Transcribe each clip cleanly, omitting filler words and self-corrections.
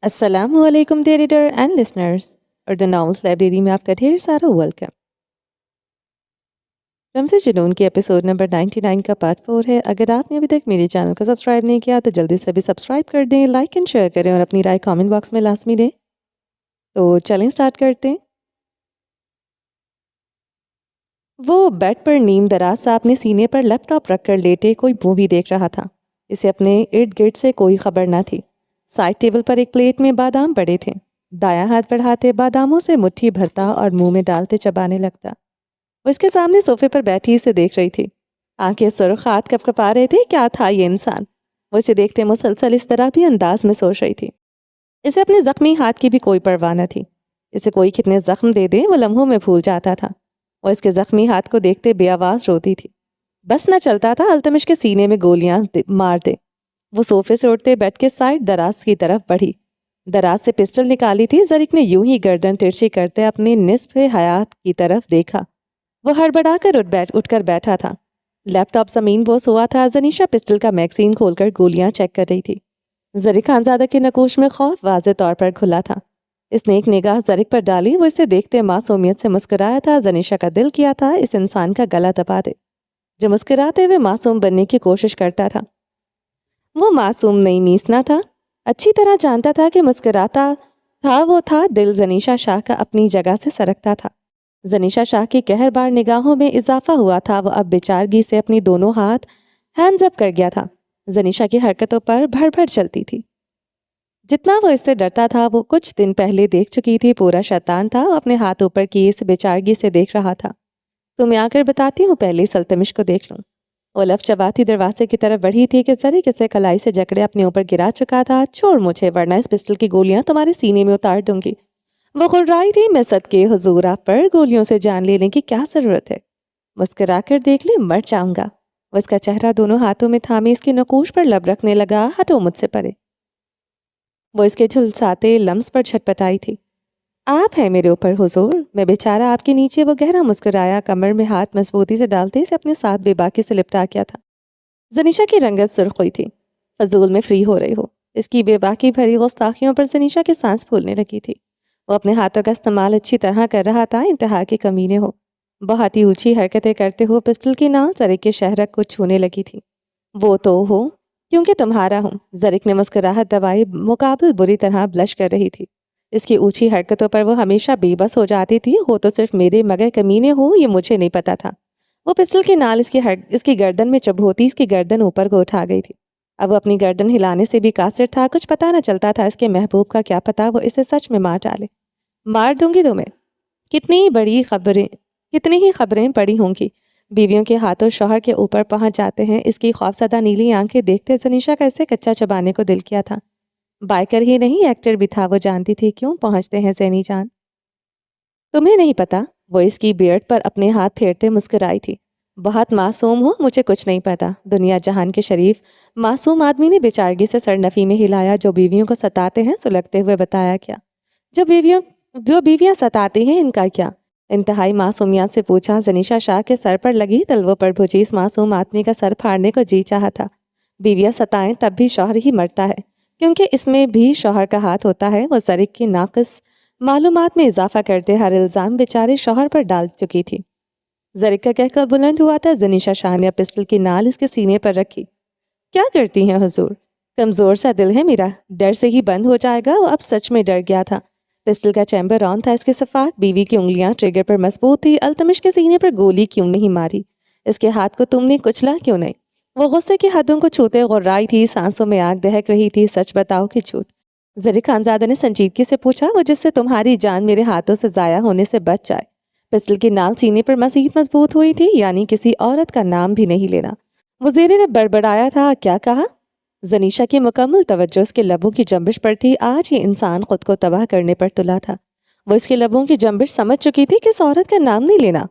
السلام علیکم dear reader and listeners, Urdu novels library میں آپ کا ڈھیر سارا ویلکم۔ رمز جنون کے ایپیسوڈ نمبر 99 کا پارٹ 4 ہے۔ اگر آپ نے ابھی تک میرے چینل کو سبسکرائب نہیں کیا تو جلدی سے بھی سبسکرائب کر دیں، لائک اینڈ شیئر کریں اور اپنی رائے کامنٹ باکس میں لازمی دیں۔ تو چلیں سٹارٹ کرتے ہیں۔ وہ بیڈ پر نیم دراز سا اپنے سینے پر لیپ ٹاپ رکھ کر لیٹے کوئی مووی دیکھ رہا تھا۔ اسے اپنے ارد گرد سے کوئی خبر نہ تھی۔ سائڈ ٹیبل پر ایک پلیٹ میں بادام پڑے تھے۔ دایاں ہاتھ بڑھاتے باداموں سے مٹھی بھرتا اور منہ میں ڈالتے چبانے لگتا۔ وہ اس کے سامنے صوفے پر بیٹھی اسے دیکھ رہی تھی۔ آنکھیں سرخ، ہاتھ کپ کپا رہے تھے۔ کیا تھا یہ انسان؟ وہ اسے دیکھتے مسلسل اس طرح بھی انداز میں سوچ رہی تھی۔ اسے اپنے زخمی ہاتھ کی بھی کوئی پرواہ نہ تھی۔ اسے کوئی کتنے زخم دے دے وہ لمحوں میں بھول جاتا تھا۔ وہ اس کے زخمی ہاتھ کو دیکھتے بے آواز روتی تھی۔ بس نہ چلتا تھا التمش کے سینے میں گولیاں مار دے۔ وہ صوفے سے اٹھتے بیٹھ کے سائڈ دراز کی طرف بڑھی۔ دراز سے پسٹل نکالی تھی۔ زرک نے یوں ہی گردن ترچھی کرتے اپنی نصف حیات کی طرف دیکھا۔ وہ ہڑبڑا کر اٹھ کر بیٹھا تھا۔ لیپ ٹاپ زمین بوس ہوا تھا۔ زنیشا پسٹل کا میگزین کھول کر گولیاں چیک کر رہی تھی۔ زرک خانزادہ کے نقوش میں خوف واضح طور پر کھلا تھا۔ اس نے ایک نگاہ زرک پر ڈالی۔ وہ اسے دیکھتے معصومیت سے مسکرایا تھا۔ زنیشا کا دل کیا تھا اس انسان کا گلا دبا دے جو مسکراتے ہوئے معصوم بننے کی کوشش کرتا تھا۔ وہ معصوم نہیں میسنا تھا۔ اچھی طرح جانتا تھا کہ مسکراتا تھا وہ تھا دل زنیشا شاہ کا اپنی جگہ سے سرکتا تھا۔ زنیشا شاہ کی قہر بار نگاہوں میں اضافہ ہوا تھا۔ وہ اب بیچارگی سے اپنی دونوں ہاتھ ہینڈز اپ کر گیا تھا۔ زنیشا کی حرکتوں پر بھڑ بھڑ چلتی تھی۔ جتنا وہ اس سے ڈرتا تھا وہ کچھ دن پہلے دیکھ چکی تھی۔ پورا شیطان تھا۔ وہ اپنے ہاتھ اوپر کیے اس بیچارگی سے دیکھ رہا تھا۔ تمہیں آ کر بتاتی ہوں، پہلے اس التمش کو دیکھ لوں۔ وہ لف چباتی دروازے کی طرف بڑھی تھی کہ زری کسے کلائی سے جکڑے اپنے اوپر گرا چکا تھا۔ چھوڑ مجھے ورنہ اس پسٹل کی گولیاں تمہارے سینے میں اتار دوں گی۔ وہ غرائی تھی، میں صدقے حضور آپ پر گولیوں سے جان لینے کی کیا ضرورت ہے؟ مسکرا کر دیکھ لے، مر جاؤں گا۔ وہ اس کا چہرہ دونوں ہاتھوں میں تھامے اس کی نقوش پر لب رکھنے لگا۔ ہٹو مجھ سے پرے۔ وہ اس کے جھلساتے لمس پر چھٹپٹائی تھی۔ آپ ہیں میرے اوپر حضور، میں بیچارہ آپ کے نیچے۔ وہ گہرا مسکرایا، کمر میں ہاتھ مضبوطی سے ڈالتے اسے اپنے ساتھ بے باکی سے لپٹا کیا تھا۔ زنیشا کی رنگت سرخ ہوئی تھی۔ فضول میں فری ہو رہی ہو۔ اس کی بے باکی بھری گستاخیوں پر زنیشا کی سانس پھولنے لگی تھی۔ وہ اپنے ہاتھوں کا استعمال اچھی طرح کر رہا تھا، انتہا کے کمینے ہو۔ بہت ہی اونچی حرکتیں کرتے ہوئے پسٹل کی نال زرک کے شہرک کو چھونے لگی تھی۔ وہ تو ہو کیونکہ تمہارا ہوں۔ زرک نے مسکراہٹ دبائی، مقابل بری طرح بلش کر رہی تھی۔ اس کی اونچی حرکتوں پر وہ ہمیشہ بے بس ہو جاتی تھی۔ ہو تو صرف میرے مگر کمینے ہو یہ مجھے نہیں پتا تھا۔ وہ پسٹل کی نال اس کی گردن میں چبھوتی اس کی گردن اوپر کو اٹھا گئی تھی۔ اب وہ اپنی گردن ہلانے سے بھی قاصر تھا۔ کچھ پتا نہ چلتا تھا اس کے محبوب کا، کیا پتا وہ اسے سچ میں مار ڈالے۔ مار دوں گی تمہیں۔ کتنی ہی خبریں پڑی ہوں گی۔ بیویوں کے ہاتھوں شوہر کے اوپر پہنچ جاتے ہیں۔ اس کی خوفزدہ نیلی آنکھیں دیکھتے زنیشا کا اسے کچا چبانے کو دل کیا تھا۔ بائکر ہی نہیں ایکٹر بھی تھا۔ وہ جانتی تھی کیوں پہنچتے ہیں زینی جان۔ تمہیں نہیں پتا؟ وہ اس کی بیئرڈ پر اپنے ہاتھ پھیرتے مسکرائی تھی۔ بہت معصوم ہو، مجھے کچھ نہیں پتا۔ دنیا جہان کے شریف معصوم آدمی نے بیچارگی سے سر نفی میں ہلایا۔ جو بیویوں کو ستاتے ہیں، سلگتے ہوئے بتایا کیا؟ جو بیویاں ستاتی ہیں ان کا کیا؟ انتہائی معصومیت سے پوچھا۔ زنیشا شاہ کے سر پر لگی تلووں پر بھجی اس معصوم آدمی کا سر پھاڑنے کو جی چاہا تھا۔ بیویاں ستائیں تب بھی شوہر ہی مرتا ہے، کیونکہ اس میں بھی شوہر کا ہاتھ ہوتا ہے۔ وہ زرک کی ناقص معلومات میں اضافہ کرتے ہر الزام بیچارے شوہر پر ڈال چکی تھی۔ زرک کا کہکہ بلند ہوا تھا۔ زنیشا شاہ نے پسٹل کی نال اس کے سینے پر رکھی۔ کیا کرتی ہیں حضور؟ کمزور سا دل ہے میرا، ڈر سے ہی بند ہو جائے گا۔ وہ اب سچ میں ڈر گیا تھا۔ پسٹل کا چیمبر آن تھا۔ اس کے صفات بیوی کی انگلیاں ٹریگر پر مضبوط تھی۔ التمش کے سینے پر گولی کیوں نہیں ماری؟ اس کے ہاتھ کو تم نے کچلا کیوں نہیں؟ وہ غصے کی حدوں کو چھوتے غرائی تھی۔ سانسوں میں آگ دہک رہی تھی۔ سچ بتاؤ کہ جھوٹ؟ زرک خانزادہ نے سنجیدگی سے پوچھا۔ وہ جس سے تمہاری جان میرے ہاتھوں سے ضائع ہونے سے بچ جائے۔ پسٹل کی نال سینے پر مزید مضبوط ہوئی تھی، یعنی کسی عورت کا نام بھی نہیں لینا۔ وہ زیر لب بڑبڑایا تھا۔ کیا کہا؟ زنیشا کی مکمل توجہ اس کے لبوں کی جنبش پر تھی۔ آج یہ انسان خود کو تباہ کرنے پر تلا تھا۔ وہ اس کے لبوں کی جنبش سمجھ چکی تھی۔ کس عورت کا نام نہیں لینا؟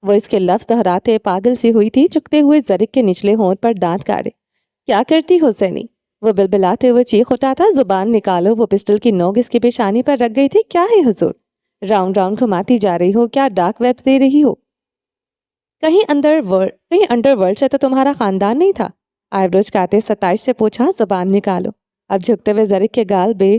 وہ اس کے لفظ دہراتے پاگل سی ہوئی تھی۔ چکتے ہوئے زرک کے نچلے ہونٹ پر دانت کاڑے۔ کیا کرتی ہو زینی؟ وہ بلبلاتے ہوئے چیخ اٹھا تھا۔ زبان نکالو۔ وہ پسٹل کی نوک اس کی پیشانی پر رکھ گئی تھی۔ کیا ہے حضور؟ راؤنڈ راؤنڈ گھماتی جا رہی ہو؟ کیا ڈارک ویبس دے رہی ہو؟ کہیں انڈر ورلڈ سے تو تمہارا خاندان نہیں تھا؟ آئیبروز کاتے ستائش سے پوچھا۔ زبان نکالو۔ اب جھکتے ہوئے زرک کے گال بے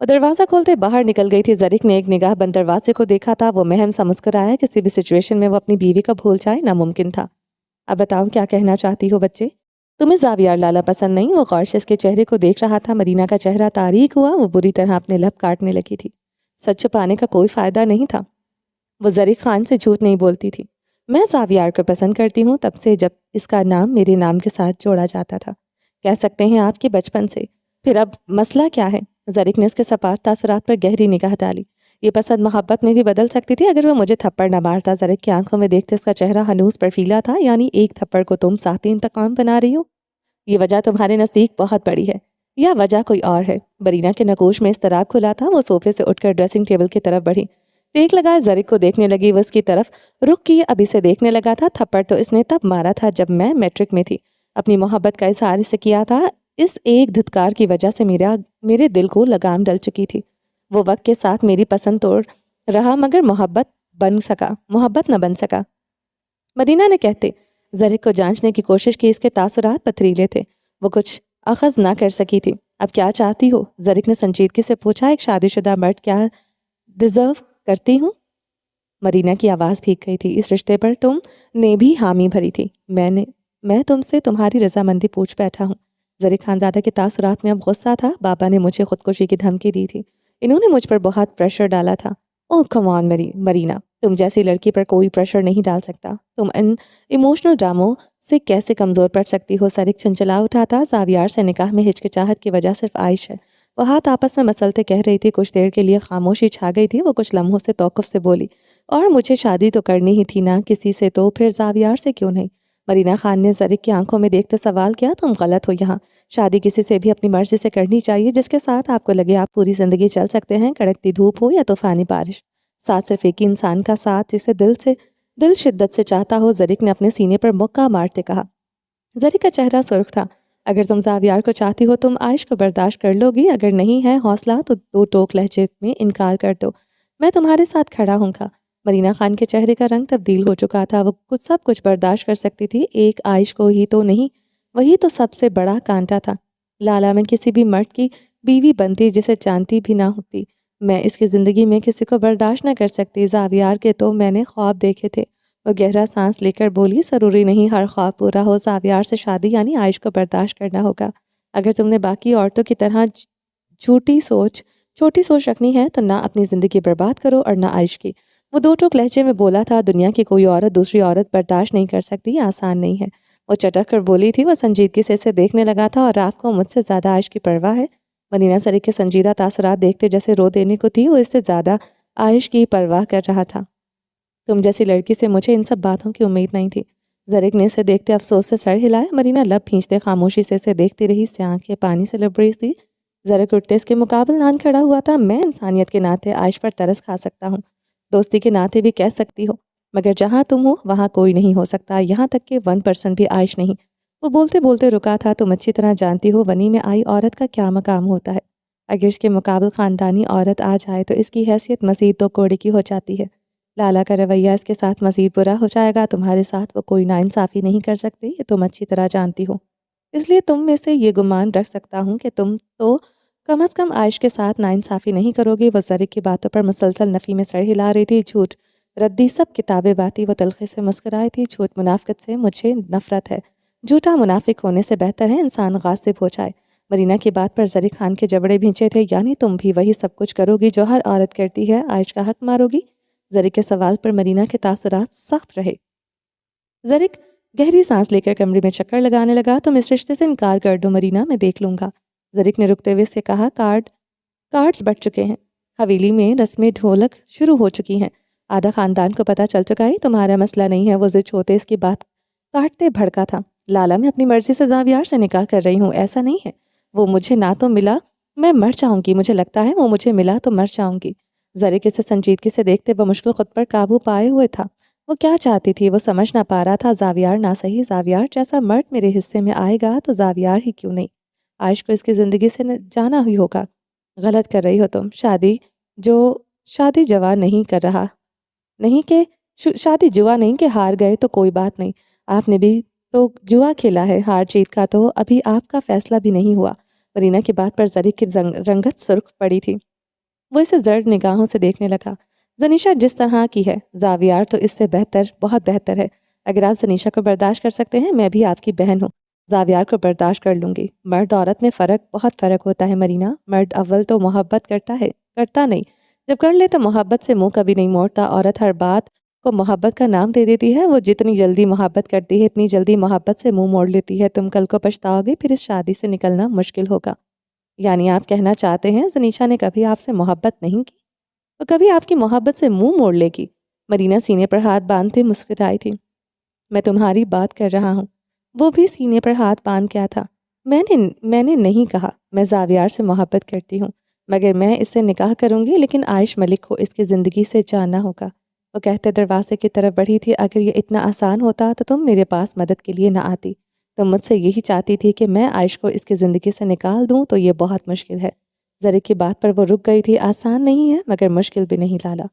وہ دروازہ کھولتے باہر نکل گئی تھی۔ زرق نے ایک نگاہ بند دروازے کو دیکھا تھا۔ وہ مہم سا مسکرایا۔ کسی بھی سچویشن میں وہ اپنی بیوی کا بھول جائے ناممکن تھا۔ اب بتاؤ کیا کہنا چاہتی ہو بچے؟ تمہیں زاویار لالا پسند نہیں؟ وہ غور سے اس کے چہرے کو دیکھ رہا تھا۔ مرینا کا چہرہ تاریک ہوا۔ وہ بری طرح اپنے لب کاٹنے لگی تھی۔ سچ چھپانے کا کوئی فائدہ نہیں تھا۔ وہ زرق خان سے جھوٹ نہیں بولتی تھی۔ میں زاویار کو پسند کرتی ہوں تب سے جب اس کا نام میرے نام کے ساتھ جوڑا جاتا تھا۔ کہہ سکتے ہیں آپ کے بچپن سے۔ پھر اب مسئلہ کیا ہے؟ زرق نے اس کے سپاٹ تاثرات پر گہری نگاہ ڈالی۔ یہ پسند محبت میں بھی بدل سکتی تھی اگر وہ مجھے تھپڑ نہ مارتا۔ زرق کی آنکھوں میں دیکھتے اس کا چہرہ ہنوز برفیلا تھا۔ یعنی ایک تھپڑ کو تم ساتھی انتقام بنا رہی ہو؟ یہ وجہ تمہارے نزدیک بہت بڑی ہے یا وجہ کوئی اور ہے؟ برینا کے نگوش میں اضطراب کھلا تھا۔ وہ صوفے سے اٹھ کر ڈریسنگ ٹیبل کی طرف بڑھی، ٹیک لگائے زرق کو دیکھنے لگی۔ وہ اس کی طرف رخ کیے اب اسے دیکھنے لگا تھا۔ تھپڑ تو اس نے تب مارا تھا جب میں میٹرک میں تھی۔ اپنی محبت کا اظہار اسے کیا تھا۔ اس ایک دھتکار کی وجہ سے میرے دل کو لگام ڈل چکی تھی۔ وہ وقت کے ساتھ میری پسند توڑ رہا مگر محبت نہ بن سکا۔ مدینہ نے کہتے زرق کو جانچنے کی کوشش کی۔ اس کے تاثرات پتھریلے تھے۔ وہ کچھ اخذ نہ کر سکی تھی۔ اب کیا چاہتی ہو؟ زرق نے سنجیدگی سے پوچھا۔ ایک شادی شدہ مرد کیا ڈیزرو کرتی ہوں؟ مرینا کی آواز بھیگ گئی تھی۔ اس رشتے پر تم نے بھی حامی بھری تھی۔ میں تم سے تمہاری رضامندی پوچھ بیٹھا ہوں۔ زرق خانزادہ کے تاثرات میں اب غصہ تھا۔ بابا نے مجھے خودکشی کی دھمکی دی تھی۔ انہوں نے مجھ پر بہت پریشر ڈالا تھا۔ اوہ کم آن مرینا، تم جیسی لڑکی پر کوئی پریشر نہیں ڈال سکتا۔ تم ان ایموشنل ڈراموں سے کیسے کمزور پڑ سکتی ہو؟ زرق چنچلا اٹھا تھا۔ زاویار سے نکاح میں ہچکچاہٹ کی وجہ صرف عائش ہے۔ وہ ہاتھ آپس میں مسلتے کہہ رہی تھی۔ کچھ دیر کے لیے خاموشی چھا گئی تھی۔ وہ کچھ لمحوں سے توقف سے بولی، اور مجھے شادی تو کرنی ہی تھی نا کسی سے، تو پھر زاویار سے کیوں نہیں؟ مرینا خان نے زرق کی آنکھوں میں دیکھتے سوال کیا۔ تم غلط ہو یہاں۔ شادی کسی سے بھی اپنی مرضی سے کرنی چاہیے جس کے ساتھ آپ کو لگے آپ پوری زندگی چل سکتے ہیں، کڑکتی دھوپ ہو یا طوفانی بارش۔ ساتھ صرف ایک ہی انسان کا ساتھ جسے دل شدت سے چاہتا ہو۔ زرق نے اپنے سینے پر مکہ مارتے کہا۔ زرق کا چہرہ سرخ تھا۔ اگر تم زاویار کو چاہتی ہو تم عائش کو برداشت کر لو گی، اگر نہیں ہے حوصلہ تو دو ٹوک لہجے میں انکار کر دو، میں تمہارے ساتھ کھڑا ہوں گا۔ مرینا خان کے چہرے کا رنگ تبدیل ہو چکا تھا۔ وہ سب کچھ برداشت کر سکتی تھی، ایک عائش کو ہی تو نہیں۔ وہی تو سب سے بڑا کانٹا تھا۔ لالا میں کسی بھی مرد کی بیوی بنتی جسے جانتی بھی نہ ہوتی۔ میں اس کی زندگی میں کسی کو برداشت نہ کر سکتی۔ زاویار کے تو میں نے خواب دیکھے تھے۔ وہ گہرا سانس لے کر بولی، ضروری نہیں ہر خواب پورا ہو۔ زاویار سے شادی یعنی عائش کو برداشت کرنا ہوگا۔ اگر تم نے باقی عورتوں کی طرح چھوٹی سوچ رکھنی ہے تو نہ اپنی زندگی برباد کرو اور نہ عائش کی۔ وہ دو ٹوک لہجے میں بولا تھا۔ دنیا کی کوئی عورت دوسری عورت برداشت نہیں کر سکتی، یہ آسان نہیں ہے۔ وہ چٹک کر بولی تھی۔ وہ سنجیدگی سے اسے دیکھنے لگا تھا۔ اور آپ کو مجھ سے زیادہ عائش کی پرواہ ہے؟ مرینا زرق کے سنجیدہ تاثرات دیکھتے جیسے رو دینے کو تھی۔ وہ اس سے زیادہ عائش کی پرواہ کر رہا تھا۔ تم جیسی لڑکی سے مجھے ان سب باتوں کی امید نہیں تھی۔ زرق نے اسے دیکھتے افسوس سے سر ہلایا۔ مرینا لب کھینچتے خاموشی سے اسے دیکھتی رہی۔ اس سے آنکھیں پانی سے لبریز تھی۔ زرق اٹھتے اس کے مقابل نان کھڑا ہوا تھا۔ میں انسانیت کے ناطے عائش پر ترس کھا سکتا ہوں، دوستی کے ناطے بھی کہہ سکتی ہو، مگر جہاں تم ہو وہاں کوئی نہیں ہو سکتا، یہاں تک کہ 1% بھی عائش نہیں۔ وہ بولتے بولتے رکا تھا۔ تم اچھی طرح جانتی ہو ونی میں آئی عورت کا کیا مقام ہوتا ہے۔ اگر اس کے مقابل خاندانی عورت آ جائے تو اس کی حیثیت مزید دو کوڑے کی ہو جاتی ہے۔ لالا کا رویہ اس کے ساتھ مزید برا ہو جائے گا۔ تمہارے ساتھ وہ کوئی ناانصافی نہیں کر سکتی، یہ تم اچھی طرح جانتی ہو۔ اس لیے تم میں سے یہ گمان رکھ سکتا ہوں کہ تم تو کم از کم عائش کے ساتھ ناانصافی نہیں کرو گی۔ وہ زرق کی باتوں پر مسلسل نفی میں سر ہلا رہی تھی۔ جھوٹ ردی سب کتابیں باتی۔ وہ تلخی سے مسکرائی تھی۔ جھوٹ منافقت سے مجھے نفرت ہے۔ جھوٹا منافق ہونے سے بہتر ہے انسان غاصب ہو جائے۔ مرینا کی بات پر زرق خان کے جبڑے بھینچے تھے۔ یعنی تم بھی وہی سب کچھ کرو گی جو ہر عورت کرتی ہے، عائش کا حق مارو گی؟ زرق کے سوال پر مرینا کے تاثرات سخت رہے۔ زرق گہری سانس لے کر کمرے میں چکر لگانے لگا۔ تم اس رشتے سے انکار کر دو مرینا، میں دیکھ لوں گا۔ زرق نے رکتے ہوئے سے کہا، کارڈز بٹ چکے ہیں۔ حویلی میں رسمیں ڈھولک شروع ہو چکی ہیں۔ آدھا خاندان کو پتہ چل چکا ہے، تمہارا مسئلہ نہیں ہے۔ وہ ضد چھوتے اس کی بات کاٹتے بھڑکا تھا۔ لالا میں اپنی مرضی سے زاویار سے نکاح کر رہی ہوں، ایسا نہیں ہے۔ وہ مجھے نہ تو ملا، میں مر جاؤں گی، مجھے لگتا ہے وہ مجھے ملا تو مر جاؤں گی۔ زرق اسے سنجیدگی سے دیکھتے بمشکل خود پر قابو پائے ہوئے تھا۔ وہ کیا چاہتی تھی وہ سمجھ نہ پا رہا تھا۔ زاویار نہ صحیح، زاویار جیسا مرد میرے حصے میں آئے گا تو زاویار ہی کیوں نہیں، عائش کو اس کی زندگی سے جانا ہی ہوگا۔ غلط کر رہی ہو تم۔ شادی جوا نہیں کر رہا نہیں کہ شادی جوا نہیں کہ ہار گئے تو کوئی بات نہیں، آپ نے بھی تو جوا کھیلا ہے، ہار جیت کا تو ابھی آپ کا فیصلہ بھی نہیں ہوا۔ مرینا کی بات پر زرق کی رنگت سرخ پڑی تھی۔ وہ اسے زرد نگاہوں سے دیکھنے لگا۔ زنیشا جس طرح کی ہے، زاویار تو اس سے بہتر، بہت بہتر ہے۔ اگر آپ زنیشا کو برداشت کر سکتے ہیں، میں بھی آپ کی بہن ہوں، زاویار کو برداشت کر لوں گی۔ مرد عورت میں فرق، بہت فرق ہوتا ہے مرینا۔ مرد اول تو محبت کرتا نہیں، جب کر لے تو محبت سے منہ کبھی نہیں موڑتا۔ عورت ہر بات کو محبت کا نام دے دیتی ہے۔ وہ جتنی جلدی محبت کرتی ہے اتنی جلدی محبت سے منہ موڑ لیتی ہے۔ تم کل کو پچھتاؤ گے، پھر اس شادی سے نکلنا مشکل ہوگا۔ یعنی آپ کہنا چاہتے ہیں زنیشا نے کبھی آپ سے محبت نہیں کی؟ وہ کبھی آپ کی محبت سے منہ موڑ لے گی؟ مرینا سینے پر ہاتھ باندھتے مسکرائی تھی۔ میں تمہاری بات کر رہا ہوں۔ وہ بھی سینے پر ہاتھ باندھ کیا تھا۔ میں نے نہیں کہا میں زاویار سے محبت کرتی ہوں، مگر میں اس سے نکاح کروں گی، لیکن عائش ملک کو اس کی زندگی سے جاننا ہوگا۔ وہ کہتے دروازے کی طرف بڑھی تھی۔ اگر یہ اتنا آسان ہوتا تو تم میرے پاس مدد کے لیے نہ آتی۔ تم مجھ سے یہی چاہتی تھی کہ میں عائش کو اس کی زندگی سے نکال دوں، تو یہ بہت مشکل ہے۔ ذرے کی بات پر وہ رک گئی تھی۔ آسان نہیں ہے، مگر مشکل بھی نہیں لالا۔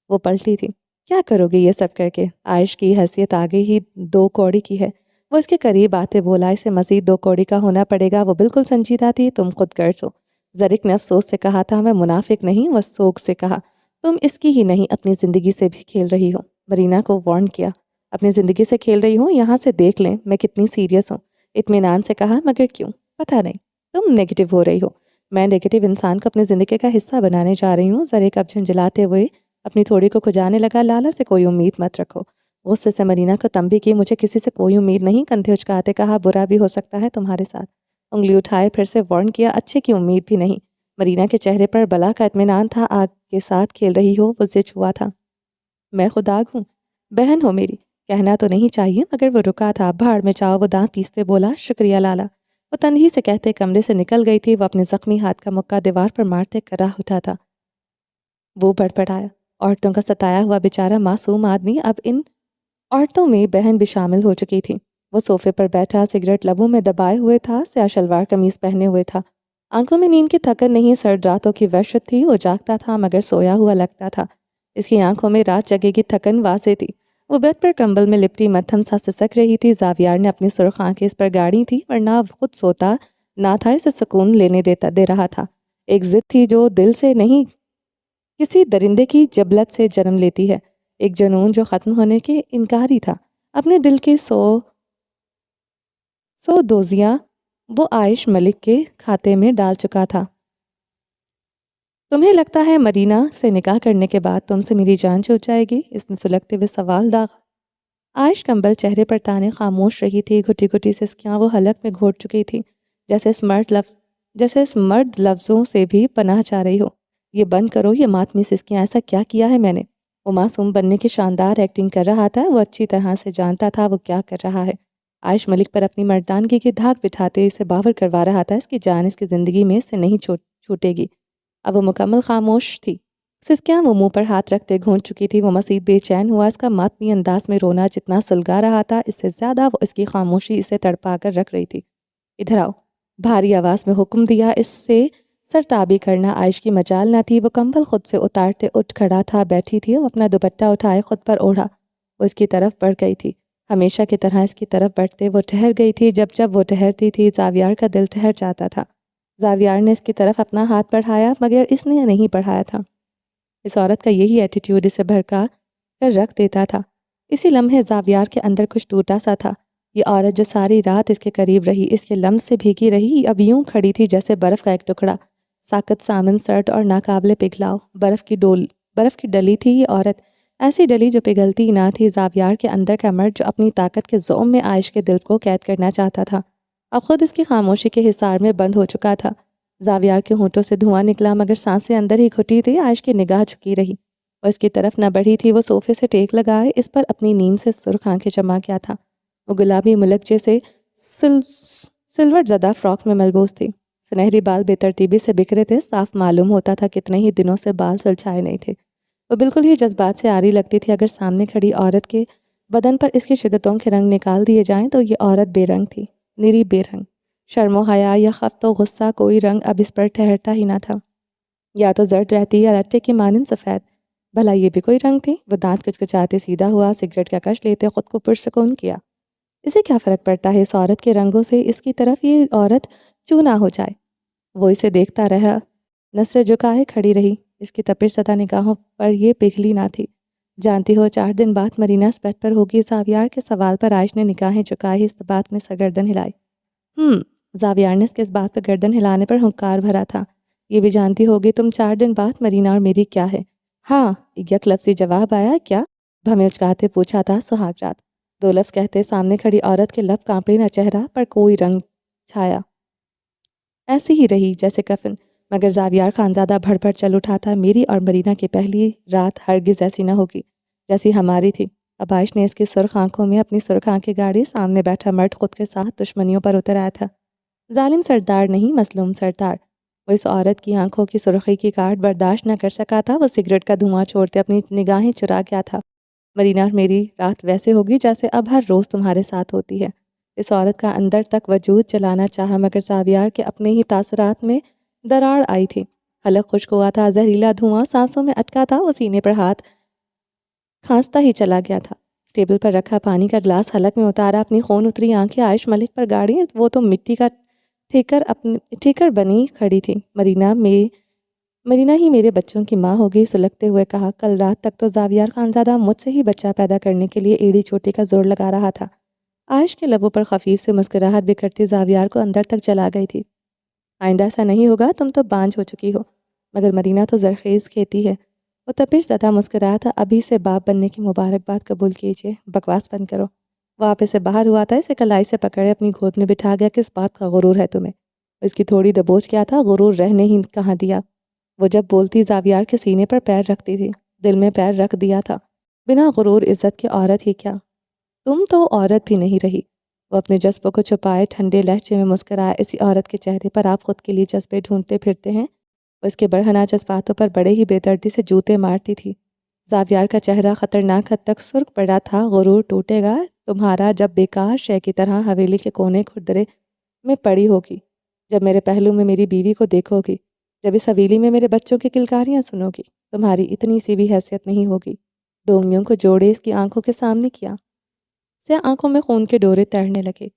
وہ پلٹی تھی۔ کیا کرو گے یہ سب کر کے؟ عائش کی حیثیت آگے ہی 2 کوڑی کی ہے۔ وہ اس کے قریب آتے بولا، اسے مزید 2 کوڑی کا ہونا پڑے گا۔ وہ بالکل سنجیدہ تھی۔ تم خود غرض ہو۔ زرک نے افسوس سے کہا تھا۔ میں منافق نہیں، وہ سوگ سے کہا۔ تم اس کی ہی نہیں، اپنی زندگی سے بھی کھیل رہی ہو۔ مرینا کو وارن کیا۔ اپنی زندگی سے کھیل رہی ہوں؟ یہاں سے دیکھ لیں میں کتنی سیریس ہوں۔ اطمینان سے کہا، مگر کیوں؟ پتہ نہیں، تم نیگیٹو ہو رہی ہو۔ میں نیگیٹو انسان کو اپنی زندگی کا حصہ بنانے جا رہی ہوں۔ زرک اب جھنجھلاتے ہوئے اپنی تھوڑی کو کھجانے لگا۔ لالا سے کوئی امید مت رکھو۔ غصے سے مرینا کو تنبیہ کی۔ مجھے کسی سے کوئی امید نہیں، کندھے اچکاتے کہا۔ برا بھی ہو سکتا ہے تمہارے ساتھ۔ انگلی اٹھائے پھر سے وارن کیا۔ اچھے کی امید بھی نہیں۔ مرینا کے چہرے پر بلا کا اطمینان تھا۔ آگ کے ساتھ کھیل رہی ہو، وہ زچ ہوا تھا۔ میں خود آگ ہوں، بہن ہو میری۔ کہنا تو نہیں چاہیے، مگر وہ رکا تھا۔ بھاڑ میں جاؤ، وہ دانت پیستے بولا۔ شکریہ لالا۔ وہ تندہی سے کہتے کمرے سے نکل گئی تھی۔ وہ اپنے زخمی ہاتھ کا مکہ دیوار پر مارتے کراہ اٹھا تھا۔ وہ بڑبڑایا، عورتوں کا ستایا ہوا بیچارہ معصوم آدمی۔ اب ان عورتوں میں بہن بھی شامل ہو چکی تھی۔ وہ صوفے پر بیٹھا، سگریٹ لبوں میں دبائے ہوئے تھا، سیاہ شلوار قمیض پہنے ہوئے تھا۔ آنکھوں میں نیند کی تھکن نہیں، سرد راتوں کی وحشت تھی۔ وہ جاگتا تھا مگر سویا ہوا لگتا تھا۔ اس کی آنکھوں میں رات جگے کی تھکن واضح تھی۔ وہ بیڈ پر کمبل میں لپٹی مدھم سا سسک رہی تھی۔ زاویار نے اپنی سرخ آنکھیں اس پر گاڑی تھی، ورنہ خود سوتا نہ تھا، اسے سکون لینے دے رہا تھا۔ ایک ضد تھی جو دل سے نہیں، کسی درندے کی جبلت سے جنم لیتی ہے۔ ایک جنون جو ختم ہونے کے انکاری تھا۔ اپنے دل کی سو دوزیاں وہ عائش ملک کے کھاتے میں ڈال چکا تھا۔ تمہیں لگتا ہے مرینا سے نکاح کرنے کے بعد تم سے میری جان چھوٹ جائے گی؟ اس نے سلگتے ہوئے سوال داغا۔ عائش کمبل چہرے پر تانے خاموش رہی تھی۔ گھٹی گھٹی سسکیاں وہ حلق میں گھوٹ چکی تھی، جیسے اس مرد لفظوں سے بھی پناہ چاہ رہی ہو۔ یہ بند کرو یہ ماتمی سسکیاں، ایسا کیا کیا ہے میں نے؟ وہ معصوم بننے کی شاندار ایکٹنگ کر رہا تھا۔ وہ اچھی طرح سے جانتا تھا وہ کیا کر رہا ہے۔ عائش ملک پر اپنی مردانگی کی دھاک بٹھاتے اسے باور کروا رہا تھا، اس کی جان اس کی زندگی میں سے نہیں چھوٹے گی۔ اب وہ مکمل خاموش تھی۔ سسکیاں وہ منہ پر ہاتھ رکھتے گھونٹ چکی تھی۔ وہ مزید بے چین ہوا۔ اس کا ماتمی انداز میں رونا جتنا سلگا رہا تھا، اس سے زیادہ وہ اس کی خاموشی اسے تڑپا کر رکھ رہی تھی۔ ادھر آؤ، بھاری آواز میں حکم دیا۔ اس سے سرتابی کرنا عائش کی مجال نہ تھی۔ وہ کمبل خود سے اتارتے اٹھ کھڑا تھا۔ بیٹھی تھی، وہ اپنا دوپٹہ اٹھائے خود پر اوڑھا۔ وہ اس کی طرف بڑھ گئی تھی، ہمیشہ کی طرح اس کی طرف بڑھتے وہ ٹھہر گئی تھی۔ جب وہ ٹھہرتی تھی زاویار کا دل ٹھہر جاتا تھا۔ زاویار نے اس کی طرف اپنا ہاتھ بڑھایا، مگر اس نے نہیں بڑھایا تھا۔ اس عورت کا یہی ایٹیٹیوڈ اسے بھڑکا کر رکھ دیتا تھا۔ اسی لمحے زاویار کے اندر کچھ ٹوٹا سا تھا۔ یہ عورت جو ساری رات اس کے قریب رہی، اس کے لمس سے بھیگی رہی، اب یوں کھڑی تھی جیسے برف کا ایک ٹکڑا، ساکت سامن سرد اور ناقابل پگھلاؤ۔ برف کی ڈلی تھی یہ عورت، ایسی ڈلی جو پگھلتی نہ تھی۔ زاویار کے اندر کا مرد جو اپنی طاقت کے زوم میں عائش کے دل کو قید کرنا چاہتا تھا، اب خود اس کی خاموشی کے حصار میں بند ہو چکا تھا۔ زاویار کے ہونٹوں سے دھواں نکلا، مگر سانسیں اندر ہی گھٹی تھی۔ عائش کی نگاہ جھکی رہی، وہ اس کی طرف نہ بڑھی تھی۔ وہ صوفے سے ٹیک لگائے اس پر اپنی نیند سے سرخ آنکھیں جما کیا تھا۔ وہ گلابی ملکچے سے سلوٹ زدہ فراک میں ملبوس تھی۔ سنہری بال بے ترتیبی سے بکھرے تھے، صاف معلوم ہوتا تھا کتنے ہی دنوں سے بال سلجھائے نہیں تھے۔ وہ بالکل ہی جذبات سے عاری لگتی تھی۔ اگر سامنے کھڑی عورت کے بدن پر اس کی شدتوں کے رنگ نکال دیے جائیں تو یہ عورت بے رنگ تھی، نری بے رنگ۔ شرم و حیا یا خفت و غصہ، کوئی رنگ اب اس پر ٹھہرتا ہی نہ تھا۔ یا تو زرد رہتی یا لٹے کی مانند سفید۔ بھلا یہ بھی کوئی رنگ تھی؟ وہ دانت کچکچاتے سیدھا ہوا، سگریٹ کا کش لیتے خود کو پرسکون کیا۔ اسے کیا فرق پڑتا ہے اس عورت کے رنگوں سے؟ اس کی طرف یہ عورت چوں نہ ہو جائے۔ وہ اسے دیکھتا رہا، نظریں جھکائے کھڑی رہی۔ اس کی تپش زدہ نگاہوں پر یہ پگھلی نہ تھی۔ جانتی ہو 4 دن بعد مرینا اس بیڈ پر ہوگی؟ زاویار کے سوال پر عائش نے نگاہیں چکائی اس بات میں سرگردن ہلائی۔ زاویار نے اس کے اس بات پر گردن ہلانے پر ہنکار بھرا تھا۔ یہ بھی جانتی ہوگی تم 4 دن بعد مرینا اور میری کیا ہے؟ ہاں، یک لفظی جواب آیا۔ کیا؟ بھمے اچکاتے پوچھا تھا سہاگ رات۔ 2 لفظ کہتے سامنے کھڑی عورت کے لب کانپے، نہ چہرہ پر کوئی رنگ چھایا، ایسی ہی رہی جیسے کفن۔ مگر زاویار خانزادہ بھڑ بھڑ چل اٹھا تھا۔ میری اور مرینا کی پہلی رات ہرگز ایسی نہ ہوگی جیسی ہماری تھی۔ اب عائش نے اس کی سرخ آنکھوں میں اپنی سرخ آنکھیں گاڑی۔ سامنے بیٹھا مرد خود کے ساتھ دشمنیوں پر اتر آیا تھا۔ ظالم سردار نہیں، مظلوم سردار۔ وہ اس عورت کی آنکھوں کی سرخی کی کاٹ برداشت نہ کر سکا تھا۔ وہ سگریٹ کا دھواں چھوڑتے اپنی نگاہیں چرا گیا تھا۔ مرینا اور میری رات ویسے ہوگی جیسے اب ہر روز تمہارے ساتھ ہوتی ہے۔ اس عورت کا اندر تک وجود چلانا چاہا، مگر زاویار کے اپنے ہی تاثرات میں دراڑ آئی تھی۔ حلق خشک ہوا تھا، زہریلا دھواں سانسوں میں اٹکا تھا۔ وہ سینے پر ہاتھ کھانستا ہی چلا گیا تھا۔ ٹیبل پر رکھا پانی کا گلاس حلق میں اتارا، اپنی خون اتری آنکھیں عائش ملک پر گاڑی۔ وہ تو مٹی کا ٹھیکر بنی کھڑی تھی۔ مرینا ہی میرے بچوں کی ماں ہوگی، سلگتے ہوئے کہا۔ کل رات تک تو زاویار خانزادہ مجھ سے ہی بچہ پیدا کرنے کے لیے ایڑی چوٹی کا زور لگا رہا تھا۔ عائش کے لبوں پر خفیف سے مسکراہٹ بکھرتی زاویار کو اندر تک چلا گئی تھی۔ آئندہ ایسا نہیں ہوگا، تم تو بانجھ ہو چکی ہو۔ مگر مرینا تو زرخیز کھیتی ہے۔ وہ تپش زدہ مسکرایا تھا۔ ابھی سے باپ بننے کی مبارکباد قبول کیجیے، بکواس بند کرو۔ وہ آپ سے باہر ہوا تھا، اسے کلائی سے پکڑے اپنی گود میں بٹھا گیا۔ کس بات کا غرور ہے تمہیں؟ اس کی تھوڑی دبوچ کیا تھا، غرور رہنے ہی کہاں دیا۔ وہ جب بولتی زاویار کے سینے پر پیر رکھتی تھی، دل میں پیر رکھ دیا تھا۔ بنا غرور عزت کی عورت ہی کیا، تم تو عورت بھی نہیں رہی۔ وہ اپنے جذبوں کو چھپائے ٹھنڈے لہجے میں مسکرایا۔ اسی عورت کے چہرے پر آپ خود کے لیے جذبے ڈھونڈتے پھرتے ہیں؟ وہ اس کے بڑھنا جذباتوں پر بڑے ہی بے دردی سے جوتے مارتی تھی۔ زاویار کا چہرہ خطرناک حد تک سرخ پڑا تھا۔ غرور ٹوٹے گا تمہارا جب بیکار شے کی طرح حویلی کے کونے کھردرے میں پڑی ہوگی، جب میرے پہلو میں میری بیوی کو دیکھو گی، جب اس حویلی میں میرے بچوں کی کلکاریاں سنو گی، تمہاری اتنی سی بھی حیثیت نہیں ہوگی۔ 2 انگلیوں کو جوڑے اس کی آنکھوں کے سامنے کیا۔ سیاہ آنکھوں میں خون کے ڈورے تیرنے لگے۔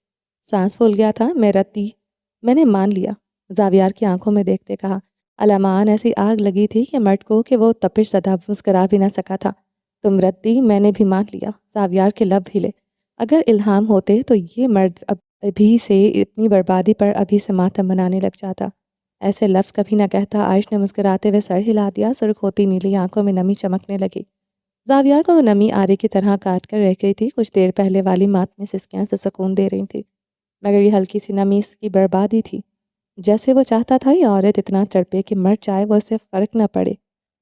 سانس پھول گیا تھا۔ میں نے مان لیا، زاویار کی آنکھوں میں دیکھتے کہا۔ علمان ایسی آگ لگی تھی کہ مرد کو کہ وہ تپش زدہ مسکرا بھی نہ سکا تھا۔ تم ردی، میں نے بھی مان لیا۔ زاویار کے لب ہلے۔ اگر الہام ہوتے تو یہ مرد ابھی سے اتنی بربادی پر ابھی سے ماتم منانے لگ جاتا۔ ایسے لفظ کبھی نہ کہتا۔ عائش نے مسکراتے ہوئے سر ہلا دیا۔ سرخ ہوتی نیلی آنکھوں میں نمی چمکنے لگی۔ زاویار کو وہ نمی آرے کی طرح کاٹ کر رہ گئی تھی۔ کچھ دیر پہلے والی ماتمی سسکیاں سے سکون دے رہی تھی، مگر یہ ہلکی سی نمی اس کی بربادی تھی۔ جیسے وہ چاہتا تھا یہ عورت اتنا تڑپے کہ مر جائے، وہ اسے فرق نہ پڑے،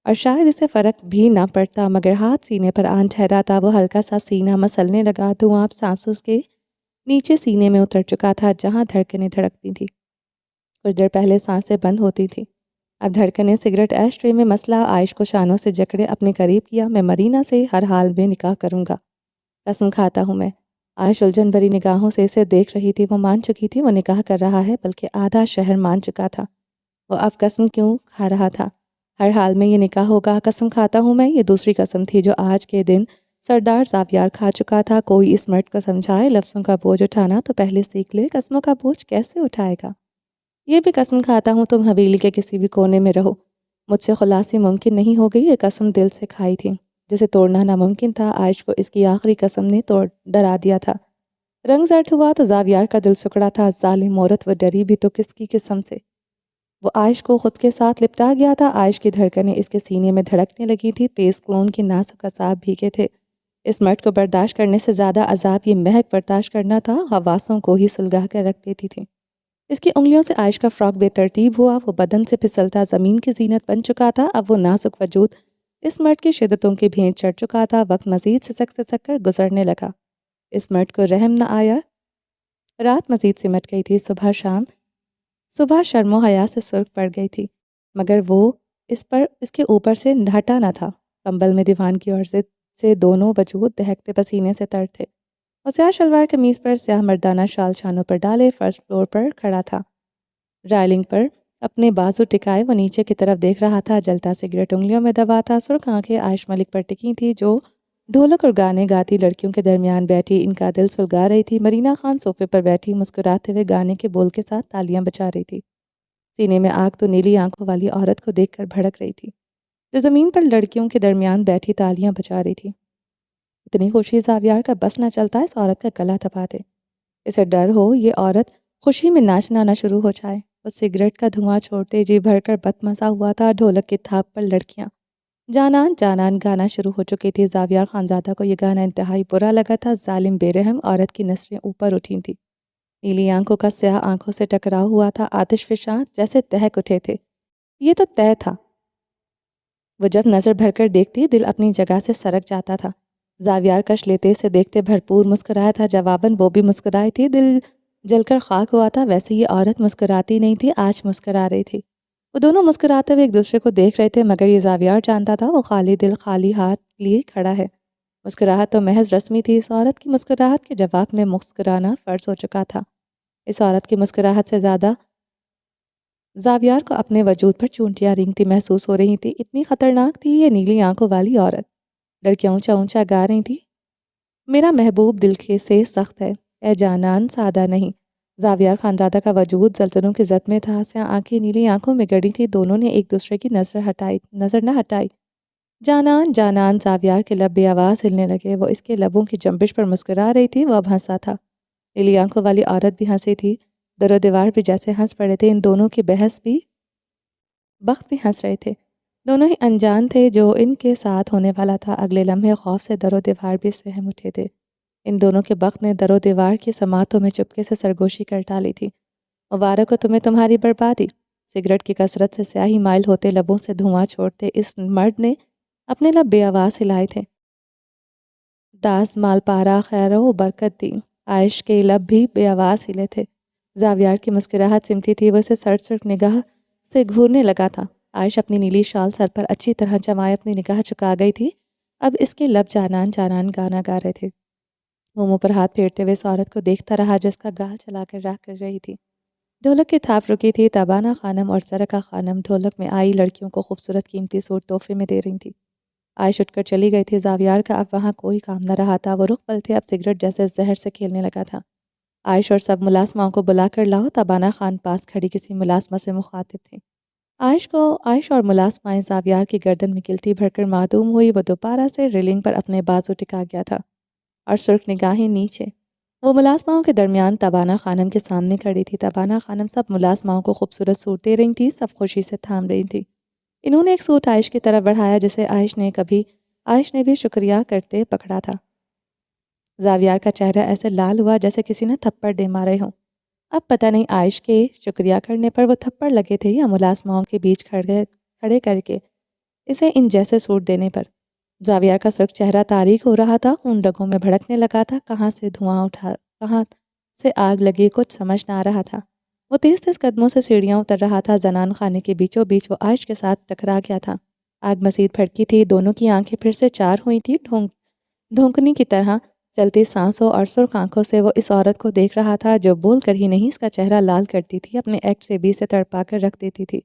اور شاید اسے فرق بھی نہ پڑتا، مگر ہاتھ سینے پر آن ٹھہراتا۔ وہ ہلکا سا سینہ مسلنے لگا۔ دھواں اب سانسوں کے نیچے سینے میں اتر چکا تھا، جہاں دھڑکنیں دھڑکتی تھی۔ کچھ دیر پہلے سانسیں بند ہوتی تھی، اب دھڑکنیں۔ سگریٹ ایش ٹرے میں مسئلہ عائش کو شانوں سے جکڑے اپنے قریب کیا۔ میں مرینا سے ہر حال میں نکاح کروں گا، قسم کھاتا ہوں میں۔ عائش الجھن بھری نگاہوں سے اسے دیکھ رہی تھی۔ وہ مان چکی تھی وہ نکاح کر رہا ہے، بلکہ آدھا شہر مان چکا تھا۔ وہ اب قسم کیوں کھا رہا تھا؟ ہر حال میں یہ نکاح ہوگا، قسم کھاتا ہوں میں۔ یہ دوسری قسم تھی جو آج کے دن سردار زاویار کھا چکا تھا۔ کوئی اس مرد کو سمجھائے، لفظوں کا بوجھ اٹھانا تو پہلے سیکھ لے، قسموں کا بوجھ کیسے اٹھائے گا؟ یہ بھی قسم کھاتا ہوں تم حویلی کے کسی بھی کونے میں رہو، مجھ سے خلاصی ممکن نہیں ہو گئی۔ یہ قسم دل سے کھائی تھی، جسے توڑنا ناممکن تھا۔ عائش کو اس کی آخری قسم نے ڈرا دیا تھا۔ رنگ زرد ہوا تو زاویار کا دل سکڑا تھا۔ ظالم عورت، وہ ڈری بھی تو کس کی قسم سے؟ وہ عائش کو خود کے ساتھ لپٹا گیا تھا۔ عائش کی دھڑکنیں اس کے سینے میں دھڑکنے لگی تھی۔ تیز کلون کی نازک اعصاب بھیگے تھے۔ اس مرد کو برداشت کرنے سے زیادہ عذاب یہ مہک برداشت کرنا تھا۔ حواسوں کو ہی سلگا کر رکھ دیتی تھی۔ اس کی انگلیوں سے عائش کا فراک بے ترتیب ہوا۔ وہ بدن سے پھسلتا زمین کی زینت بن چکا تھا۔ اب وہ نازک وجود اس مرد کی شدتوں کی بھینٹ چڑھ چکا تھا۔ وقت مزید سسک کر گزرنے لگا۔ اس مرد کو رحم نہ آیا۔ رات مزید سمٹ گئی تھی۔ صبح شرم و حیا سے سرخ پڑ گئی تھی، مگر وہ اس کے اوپر سے ہٹا نہ تھا۔ کمبل میں دیوان کی عرض سے دونوں وجود دہکتے پسینے سے تر تھے۔ اور سیاہ شلوار قمیض پر سیاہ مردانہ شال شانوں پر ڈالے فرسٹ فلور پر کھڑا تھا۔ رائلنگ پر اپنے بازو ٹکائے وہ نیچے کی طرف دیکھ رہا تھا۔ جلتا سگریٹ انگلیوں میں دباتا۔ سرخ آنکھیں عائش ملک پر ٹکی تھی، جو ڈھولک اور گانے گاتی لڑکیوں کے درمیان بیٹھی ان کا دل سلگا رہی تھی۔ مرینا خان صوفے پر بیٹھی مسکراتے ہوئے گانے کے بول کے ساتھ تالیاں بجا رہی تھی۔ سینے میں آگ تو نیلی آنکھوں والی عورت کو دیکھ کر بھڑک رہی تھی۔ جو زمین پر لڑکیوں کے درمیان بیٹھی تالیاں بجا رہی تھی۔ اتنی خوشی زاویار کا بس نہ چلتا اس عورت کا گلا دباتے۔ اسے ڈر ہو یہ عورت خوشی میں ناچنا نہ شروع ہو جائے۔ وہ سگریٹ کا دھواں چھوڑتے جی بھر کر بت مزہ ہوا تھا۔ ڈھولک کی تھاپ پر لڑکیاں جانان جانان گانا شروع ہو چکی تھی۔ زاویار خانزادہ کو یہ گانا انتہائی برا لگا تھا۔ ظالم بے رحم عورت کی نظریں اوپر اٹھی تھیں۔ نیلی آنکھوں کا سیاہ آنکھوں سے ٹکراؤ ہوا تھا۔ آتش فشاں جیسے دہک اٹھے تھے۔ یہ تو طے تھا۔ وہ جب نظر بھر کر دیکھتی دل اپنی جگہ سے سرک جاتا تھا۔ زاویار کش لیتے سے دیکھتے بھرپور مسکرایا تھا۔ جواباً وہ بھی مسکرائی تھی۔ دل جل کر خاک ہوا تھا۔ ویسے یہ عورت مسکراتی نہیں تھی، آج مسکرا رہی تھی۔ وہ دونوں مسکراتے ہوئے ایک دوسرے کو دیکھ رہے تھے، مگر یہ زاویار جانتا تھا وہ خالی دل خالی ہاتھ لیے کھڑا ہے۔ مسکراہٹ تو محض رسمی تھی۔ اس عورت کی مسکراہٹ کے جواب میں مسکرانا فرض ہو چکا تھا۔ اس عورت کی مسکراہٹ سے زیادہ زاویار کو اپنے وجود پر چونٹیاں رینگتی محسوس ہو رہی تھی۔ اتنی خطرناک تھی یہ نیلی آنکھوں والی عورت۔ لڑکیاں اونچا اونچا گا رہی تھی، میرا محبوب دل کے سے سخت ہے، اے جانان سادہ نہیں۔ زاویار خانزادہ کا وجود زلزلوں کی زد میں تھا۔ سیاہ آنکھیں نیلی آنکھوں میں گڑی تھی۔ دونوں نے ایک دوسرے کی نظر نہ ہٹائی۔ جانان جانان زاویار کے لب بے آواز ہلنے لگے۔ وہ اس کے لبوں کی جنبش پر مسکرا رہی تھی، وہ اب ہنسا تھا۔ نیلی آنکھوں والی عورت بھی ہنسی تھی۔ در و دیوار بھی جیسے ہنس پڑے تھے۔ ان دونوں کی بحث بھی بخت بھی ہنس رہے تھے۔ دونوں ہی انجان تھے جو ان کے ساتھ ہونے والا تھا۔ اگلے لمحے خوف سے در و دیوار بھی سہم اٹھے تھے۔ ان دونوں کے بخت نے در و دیوار کی سماعتوں میں چپکے سے سرگوشی کر ڈالی تھی۔ مبارک ہو تمہیں تمہاری بربادی۔ سگریٹ کی کثرت سے سیاہی مائل ہوتے لبوں سے دھواں چھوڑتے اس مرد نے اپنے لب بے آواز ہلائے تھے۔ داس مال پارا خیر و برکت دی۔ عائش کے لب بھی بے آواز ہلے تھے۔ زاویار کی مسکراہٹ سمٹی تھی۔ وہ اسے سرسک نگاہ سے گھورنے لگا تھا۔ عائش اپنی نیلی شال سر پر اچھی طرح جمائے اپنی نگاہ چکا گئی تھی۔ اب اس کے لب جانان جانان گانا گا رہے تھے۔ وہ منہ پر ہاتھ پھیرتے ہوئے اس عورت کو دیکھتا رہا جو اس کا گال چلا کر راہ کر رہی تھی۔ ڈھولک کی تھاپ رکی تھی۔ تابانہ خانم اور زرکا خانم ڈھولک میں آئی لڑکیوں کو خوبصورت قیمتی سوٹ تحفے میں دے رہی تھی۔ عائش اٹھ کر چلی گئی تھی۔ زاویار کا اب وہاں کوئی کام نہ رہا تھا۔ وہ رخ پلٹے اب سگریٹ جیسے زہر سے کھیلنے لگا تھا۔ عائش اور سب ملازماؤں کو بلا کر لاؤ۔ تابانہ خان پاس کھڑی کسی ملازمہ سے مخاطب تھی۔ عائش اور ملازمائیں زاویار کی گردن میں گلتی بھر کر معدوم ہوئی۔ وہ دوبارہ سے ریلنگ پر اپنے بازو ٹکا گیا تھا اور سرخ نگاہیں نیچے۔ وہ ملازماؤں کے درمیان تابانہ خانم کے سامنے کھڑی تھی۔ تابانہ خانم سب ملازماؤں کو خوبصورت سوٹ دے رہی تھی۔ سب خوشی سے تھام رہی تھی۔ انہوں نے ایک سوٹ عائش کی طرف بڑھایا جسے عائش نے بھی شکریہ کرتے پکڑا تھا۔ زاویار کا چہرہ ایسے لال ہوا جیسے کسی نے تھپڑ دے مارے ہوں۔ اب پتہ نہیں عائش کے شکریہ کرنے پر وہ تھپڑ لگے تھے یا ملازماؤں کے بیچ کھڑے کر کے اسے ان جیسے سوٹ دینے پر۔ زاویار کا سرخ چہرہ تاریک ہو رہا تھا، خون رگوں میں بھڑکنے لگا تھا۔ کہاں سے دھواں اٹھا، کہاں سے آگ لگی، کچھ سمجھ نہ آ رہا تھا۔ وہ تیز تیز قدموں سے سیڑھیاں اتر رہا تھا۔ زنان خانے کے بیچوں بیچ وہ عائش کے ساتھ ٹکرا گیا تھا۔ آگ مزید بھڑکی تھی۔ دونوں کی آنکھیں پھر سے چار ہوئی تھی۔ دھونکنی کی طرح چلتی سانسوں اور سرخ آنکھوں سے وہ اس عورت کو دیکھ رہا تھا جو بول کر ہی نہیں اس کا چہرہ لال کرتی تھی، اپنے ایکٹ سے بھی سے تڑپا کر رکھ دیتی تھی۔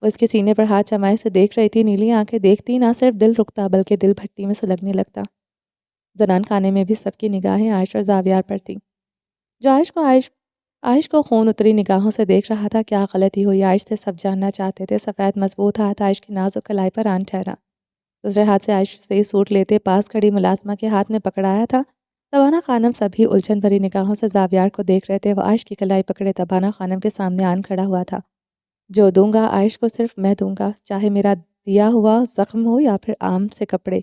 وہ اس کے سینے پر ہاتھ جمائے سے دیکھ رہی تھی۔ نیلی آنکھیں دیکھتی نہ صرف دل رکتا بلکہ دل بھٹی میں سلگنے لگتا۔ زنان خانے میں بھی سب کی نگاہیں عائش اور زاویار پر تھیں، جو عائش کو خون اتری نگاہوں سے دیکھ رہا تھا۔ کیا غلطی ہوئی؟ عائش سے سب جاننا چاہتے تھے۔ سفید مضبوط ہاتھ عائش کے نازک کلائی پر آن ٹھہرا۔ دوسرے ہاتھ سے عائش سے سوٹ لیتے پاس کھڑی ملازمہ کے ہاتھ میں پکڑایا تھا۔ تابانہ خانم سبھی الجھن بھری نگاہوں سے زاویار کو دیکھ رہے تھے۔ وہ عائش کی کلائی پکڑے تابانہ خانم کے سامنے آن کھڑا ہوا تھا۔ جو دوں گا عائش کو صرف میں دوں گا، چاہے میرا دیا ہوا زخم ہو یا پھر عام سے کپڑے۔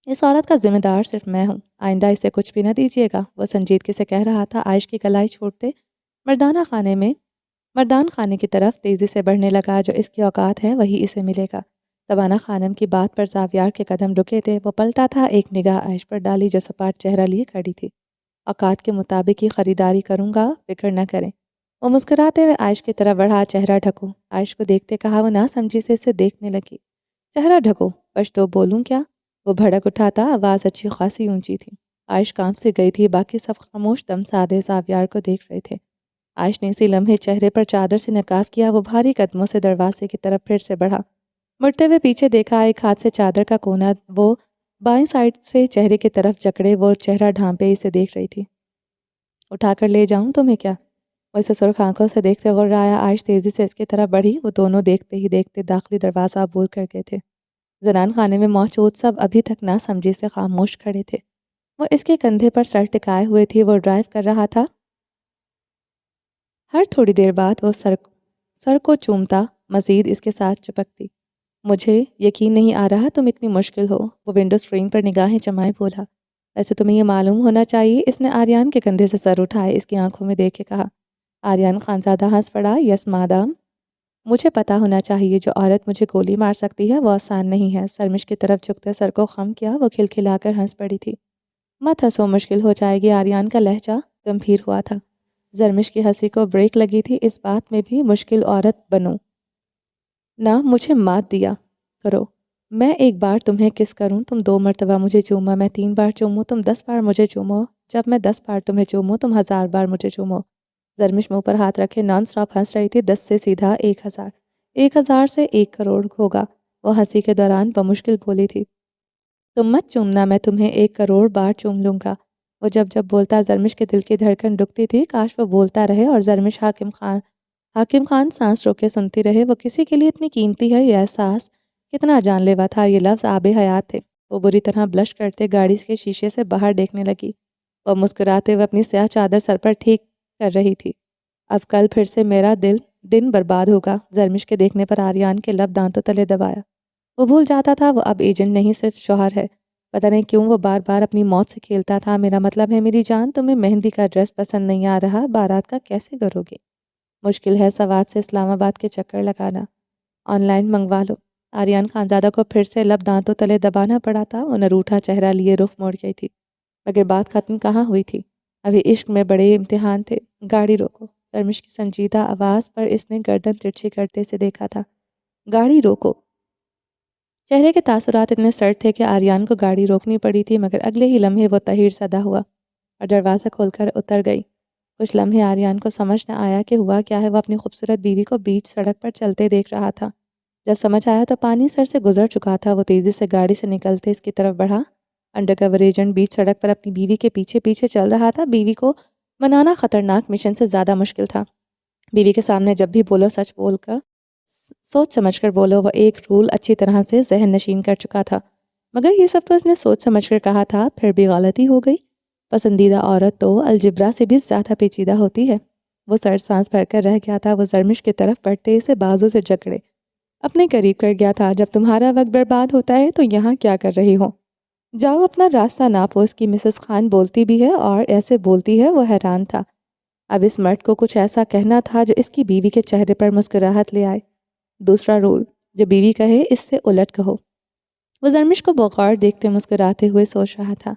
اس عورت کا ذمہ دار صرف میں ہوں، آئندہ اسے کچھ بھی نہ دیجیے گا، وہ سنجیدگی سے کہہ رہا تھا۔ عائش کی کلائی چھوڑتے مردان خانے کی طرف تیزی سے بڑھنے لگا۔ جو اس کی اوقات ہے وہی اسے ملے گا۔ تابانہ خانم کی بات پر زاویار کے قدم رکے تھے۔ وہ پلٹا تھا، ایک نگاہ عائش پر ڈالی جو سپاٹ چہرہ لیے کھڑی تھی۔ اوقات کے مطابق ہی خریداری کروں گا، فکر نہ کریں۔ وہ مسکراتے ہوئے عائش کی طرف بڑھا۔ چہرہ ڈھکو، عائش کو دیکھتے کہا۔ وہ نہ سمجھی سے اسے دیکھنے لگی۔ چہرہ ڈھکو، پشتو بولوں کیا؟ وہ بھڑک اٹھا تھا، آواز اچھی خاصی اونچی تھی۔ عائش کانپ سی گئی تھی۔ باقی سب خاموش دم سادے زاویار کو دیکھ رہے تھے۔ عائش نے اسی لمحے چہرے پر چادر سے نقاب کیا۔ وہ بھاری قدموں سے دروازے کی طرف پھر سے بڑھا۔ مڑتے ہوئے پیچھے دیکھا، ایک ہاتھ سے چادر کا کونا وہ بائیں سائڈ سے چہرے کی طرف جکڑے وہ چہرہ ڈھانپے اسے دیکھ رہی تھی۔ اٹھا کر لے جاؤں تمہیں کیا؟ وہ اسے سرخ آنکھوں سے دیکھتے غرایا عائش تیزی سے اس کی طرف بڑھی۔ وہ دونوں دیکھتے ہی دیکھتے داخلی دروازہ عبور کر گئے تھے۔ زنان خانے میں موجود سب ابھی تک نہ سمجھی سے خاموش کھڑے تھے۔ وہ اس کے کندھے پر سر ٹکائے ہوئے تھی۔ وہ ڈرائیو کر رہا تھا۔ ہر تھوڑی دیر بعد وہ سر کو چومتا، مزید اس کے ساتھ چپکتی۔ مجھے یقین نہیں آ رہا تم اتنی مشکل ہو۔ وہ ونڈو اسکرین پر نگاہیں جمائے بولا۔ ویسے تمہیں یہ معلوم ہونا چاہیے۔ اس نے آریان کے کندھے سے سر اٹھائے اس کی آنکھوں میں دیکھ کے کہا۔ آریان خانزادہ ہنس پڑا۔ یس مادام، مجھے پتا ہونا چاہیے جو عورت مجھے گولی مار سکتی ہے وہ آسان نہیں ہے۔ سرمش کی طرف جھکتے سر کو خم کیا۔ وہ کھلکھلا کر ہنس پڑی تھی۔ مت ہنسو، مشکل ہو جائے گی۔ آریان کا لہجہ گمبھیر ہوا تھا۔ زرمش کی ہنسی کو بریک لگی تھی۔ اس بات میں بھی مشکل عورت بنوں نہ، مجھے مات دیا کرو۔ میں ایک بار تمہیں کس کروں، تم 2 مرتبہ مجھے چومو، میں 3 بار چوموں، تم 10 بار مجھے چومو، جب میں 10 بار تمہیں چوموں تم 1000 بار مجھے چومو۔ زرمش منہ پر ہاتھ رکھے نان سٹاپ ہنس رہی تھی۔ 10 سے سیدھا 1000، 1000 سے 1 کروڑ ہوگا۔ وہ ہنسی کے دوران بمشکل بولی تھی۔ تم مت چومنا، میں تمہیں 1 کروڑ بار چوم لوں گا۔ وہ جب بولتا زرمش کے دل کی دھڑکن رکتی تھی۔ کاش وہ بولتا رہے اور زرمش حاکم خان سانس روکے سنتی رہے۔ وہ کسی کے لیے اتنی قیمتی ہے، یہ احساس کتنا جان لیوا تھا۔ یہ لفظ آب حیات تھے۔ وہ بری طرح بلش کرتے گاڑی کے شیشے سے باہر دیکھنے لگی۔ وہ مسکراتے ہوئے اپنی سیاہ چادر سر پر ٹھیک کر رہی تھی۔ اب کل پھر سے میرا دن برباد ہوگا۔ زرمش کے دیکھنے پر آریان کے لب دانتوں تلے دبایا۔ وہ بھول جاتا تھا وہ اب ایجنٹ نہیں، صرف شوہر ہے۔ پتہ نہیں کیوں وہ بار بار اپنی موت سے کھیلتا تھا۔ میرا مطلب ہے میری جان، تمہیں مہندی کا ڈریس پسند نہیں آ رہا، بارات کا کیسے کرو گے؟ مشکل ہے سوات سے اسلام آباد کے چکر لگانا، آن لائن منگوا لو۔ آریان خانزادہ کو پھر سے لب دانتوں تلے دبانا پڑا تھا۔ وہ نروٹھا چہرہ لیے رخ موڑ گئی تھی، مگر بات ختم کہاں ہوئی تھی۔ ابھی عشق میں بڑے امتحان تھے۔ گاڑی روکو۔ زرمش کی سنجیدہ آواز پر اس نے گردن ترچھی کرتے سے دیکھا تھا۔ گاڑی روکو۔ چہرے کے تاثرات اتنے سرد تھے کہ آریان کو گاڑی روکنی پڑی تھی، مگر اگلے ہی لمحے وہ تحیر زدہ ہوا اور دروازہ کھول کر اتر گئی۔ کچھ لمحے آریان کو سمجھ نہ آیا کہ ہوا کیا ہے۔ وہ اپنی خوبصورت بیوی کو بیچ سڑک پر چلتے دیکھ رہا تھا۔ جب سمجھ آیا تو پانی سر سے گزر چکا تھا۔ وہ تیزی سے گاڑی سے نکلتے اس کی طرف بڑھا۔ انڈر کور ایجنٹ بیچ سڑک پر اپنی بیوی کے پیچھے پیچھے چل رہا تھا۔ بیوی کو منانا خطرناک مشن سے زیادہ مشکل تھا۔ بیوی کے سامنے جب بھی بولو سچ بول کر، سوچ سمجھ کر بولو۔ وہ ایک رول اچھی طرح سے ذہن نشین کر چکا تھا، مگر یہ سب تو اس نے سوچ سمجھ کر کہا تھا، پھر بھی غلطی ہو گئی۔ پسندیدہ عورت تو الجبرا سے بھی زیادہ پیچیدہ ہوتی ہے۔ وہ سر سانس بھر کر رہ گیا تھا۔ وہ زرمش کی طرف بڑھتے اسے بازو سے جکڑے اپنے قریب کر گیا تھا۔ جب تمہارا وقت برباد ہوتا ہے تو یہاں کیا کر رہی ہو؟ جاؤ اپنا راستہ ناپو۔ اس کی مسز خان بولتی بھی ہے اور ایسے بولتی ہے۔ وہ حیران تھا۔ اب اس مرد کو کچھ ایسا کہنا تھا جو اس کی بیوی کے چہرے پر مسکراہٹ لے آئے۔ دوسرا رول، جو بیوی کہے اس سے الٹ کہو۔ وہ زرمش کو بغور دیکھتے مسکراتے ہوئے سوچ رہا تھا،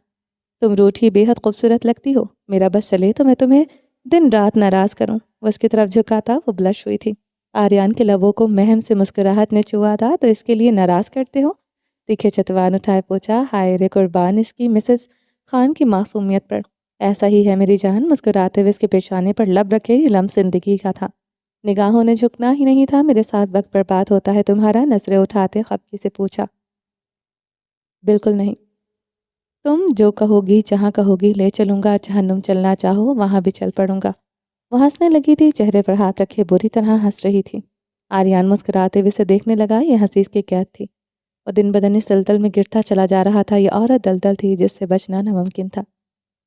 تم روٹھی بے حد خوبصورت لگتی ہو، میرا بس چلے تو میں تمہیں دن رات ناراض کروں۔ وہ اس کی طرف جھکا تھا۔ وہ بلش ہوئی تھی۔ آریان کے لبوں کو مہم سے مسکراہٹ نے چھوا تھا۔ تو اس کے لیے ناراض کرتے ہو؟ تیکھے چتوان اٹھائے پوچھا۔ ہائے رے قربان اس کی مسز خان کی معصومیت پر۔ ایسا ہی ہے میری جان۔ مسکراتے ہوئے اس کے پیشانے پر لب رکھے یہ لمح زندگی کا تھا۔ نگاہوں نے جھکنا ہی نہیں تھا۔ میرے ساتھ وقت برباد ہوتا ہے تمہارا؟ نظریں اٹھاتے خفگی سے پوچھا۔ بالکل نہیں، تم جو کہو گی جہاں کہو گی لے چلوں گا، جہنم چلنا چاہو وہاں بھی چل پڑوں گا۔ وہ ہنسنے لگی تھی، چہرے پر ہاتھ رکھے بری طرح ہنس رہی تھی۔ آریان مسکراتے ہوئے اسے دیکھنے لگا۔ یہ ہنسی اس کی قید تھی۔ وہ دن بدن اس دلدل میں گرتا چلا جا رہا تھا۔ یہ عورت دلدل تھی جس سے بچنا ناممکن تھا۔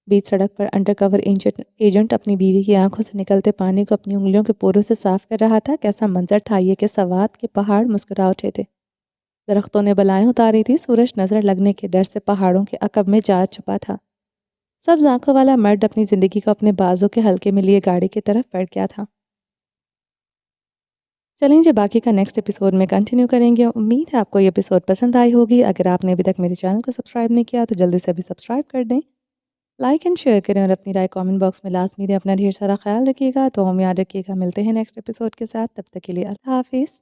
بیچ سڑک پر انڈر کور ایجنٹ اپنی بیوی کی آنکھوں سے نکلتے پانی کو اپنی انگلیوں کے پوروں سے صاف کر رہا تھا۔ کیسا منظر تھا یہ کہ سوات کے پہاڑ مسکرا اٹھے تھے۔ درختوں نے بلائیں اتاری تھی۔ سورج نظر لگنے کے ڈر سے پہاڑوں کے عقب میں جا چھپا تھا۔ سبز آنکھوں والا مرد اپنی زندگی کو اپنے بازو کے حلقے میں لیے گاڑی کی طرف بڑھ گیا تھا۔ چلیں جی باقی کا نیکسٹ ایپیسوڈ میں کنٹینیو کریں گے۔ امید ہے آپ کو یہ ایپیسوڈ پسند آئی ہوگی۔ اگر آپ نے ابھی تک میرے چینل کو سبسکرائب نہیں کیا تو جلدی سے ابھی سبسکرائب کر دیں، لائک اینڈ شیئر کریں اور اپنی رائے کامنٹ باکس میں لازمی دیں۔ اپنا ڈھیر سارا خیال رکھیے گا۔ تو ہم یاد رکھیے گا، ملتے ہیں نیکسٹ ایپیسوڈ کے ساتھ۔ تب تک کے لیے اللہ حافظ۔